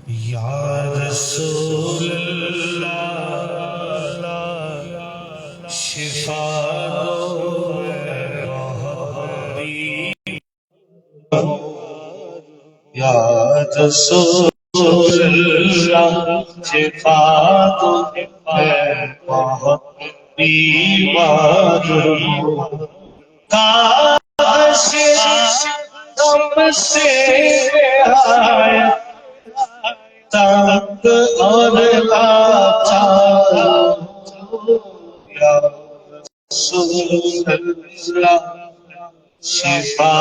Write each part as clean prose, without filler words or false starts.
یا رسول اللہ شفا دو یا رسول اللہ شفا دو بہت بیمار ہوں کاش تم سے رہایا تنگ اور لاچار یا رسول اللہ شفا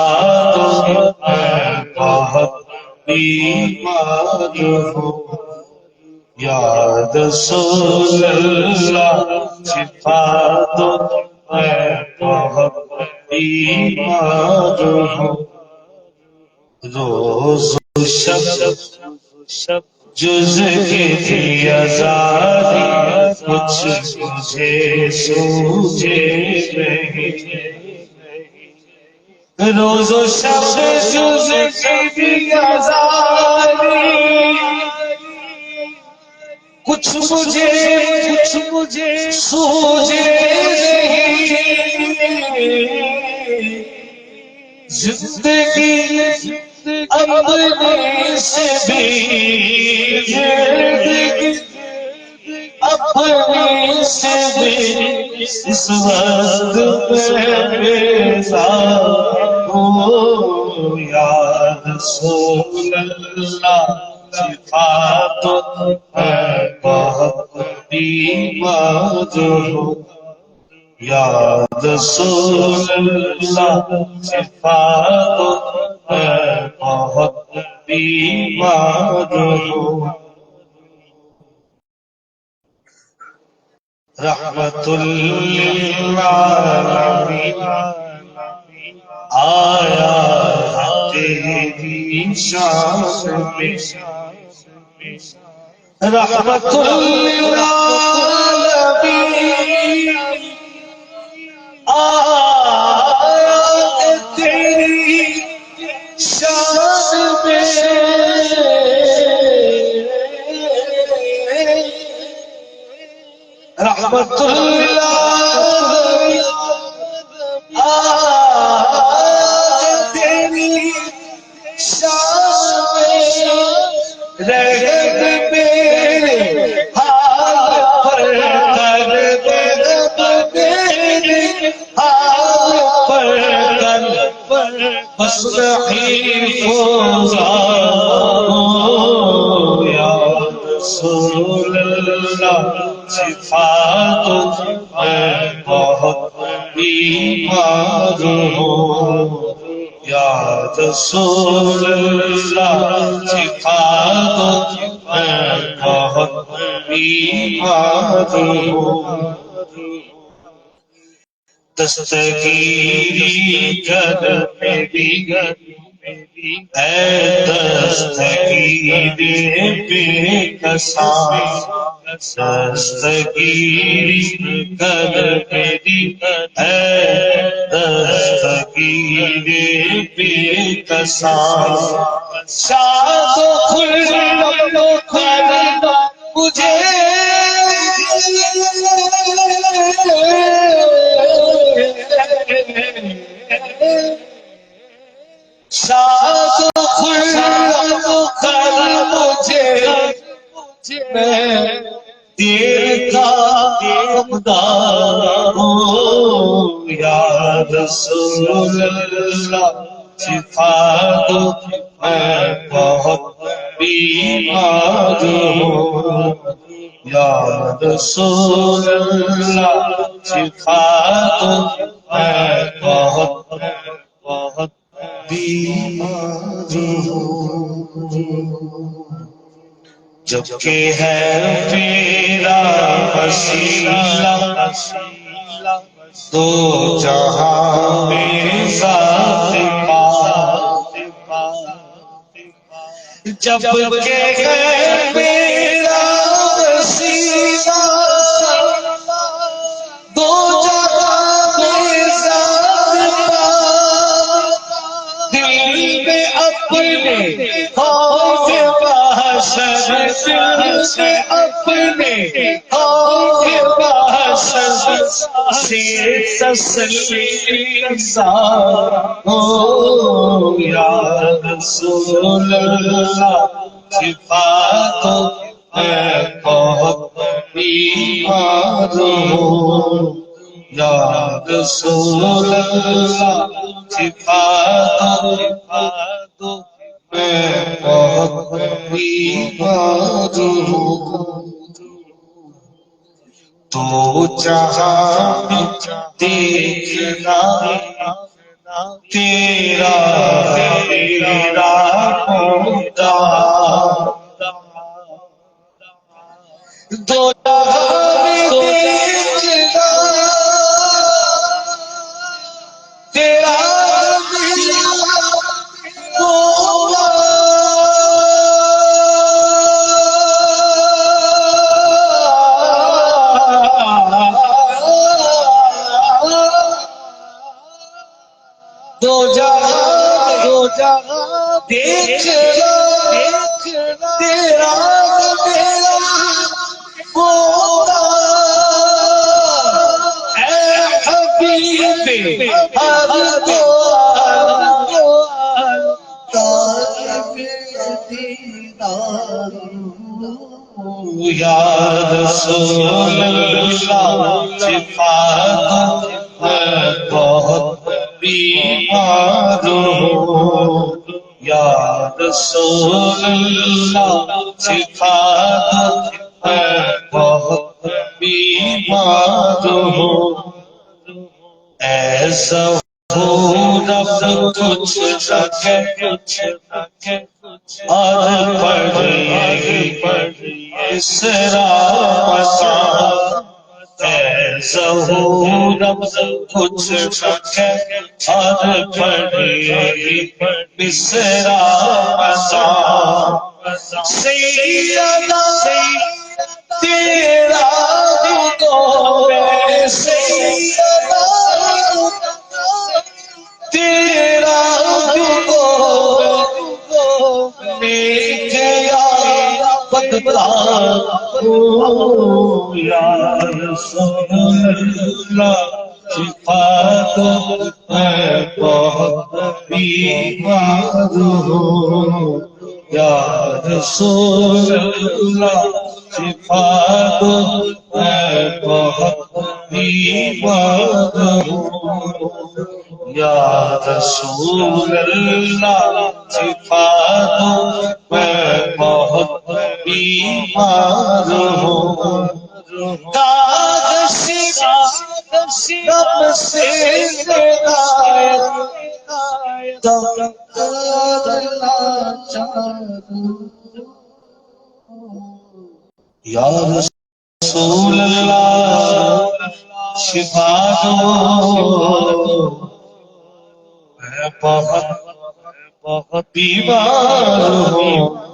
دو میں بہت بیمار ہوں یا رسول اللہ شفا دو میں بہت بیمار ہوں روز و شب جز کی آزادی کچھ مجھے سوجے نہیں روز و شب جز کی آزادی کچھ مجھے سوجے نہیں زندگی اپنے سے بھی اپنے سے بھی اس وقت میں بیزار ہوں یا رسول اللہ شفا دو میں بہت بیمار ہوں یا رسول اللہ شفا دو میں بہت بیمار ہوں رحمت للعالمین آیا تیری شان میں رحمت للعالمین آیا تیری شان میں رحمت للعالمین آیا تیری شان میں رحم میرے حال پر کر میرے حال پر کر بس رحیم و یا رسول اللہ شفا دو میں بہت بیمار ہوں یا رسول اللہ شفا دو میں بہت بیمار ہوں دستگیری کر میری اے دستگیری بے کساں دستگیری کر میری اے دستگیری بے کساں شاد و خرم کرنا مجھے شاد و خرم کر مجھے میں دیر کا غمدار ہوں یا رسول اللہ شفا دو میں بہت بیمار ہوں یا رسول اللہ شفا دو میں بہت بیمار ہوں جبکہ ہے میرا وسیلہ دو جہاں میں ذات پاک جبکہ ہے میرا وسیلہ دو جہاں میں ذات پاک دل میں اپنے خوف وحشت میں اپنے سے تسلیم ہو یا رسول اللہ شفا دو میں بہت بیمار ہوں یا رسول اللہ شفا دو میں بہت بیمار ہوں تو جہاں دیکھنا تیرا میرا ہوتا دو جہاں دیکھنا تیرا میرا ہوتا دو جہاں دیکھنا تیرا میرا ہوتا اے حبیب ہر یا رسول اللہ شفا میں بہت بیمار ہوں یا رسول اللہ شفا میں بہت بیمار ہوں اے ظہور اب کچھ رکھے اور پڑھیے اسرا اے ظہور اب کچھ رکھے اور پڑھیے اسرا سیدنا تیرا دو سیدنا تیرا دو نیک یا بدکار یا رسول اللہ شفا دو میں بہت بیمار ہوں یا رسول اللہ شفا دو میں بہت بیمار ہوں یا رسول اللہ شفا دو میں بہت بیمار ہوں رب سے یا رسول اللہ شفا دو میں بہت بیمار ہوں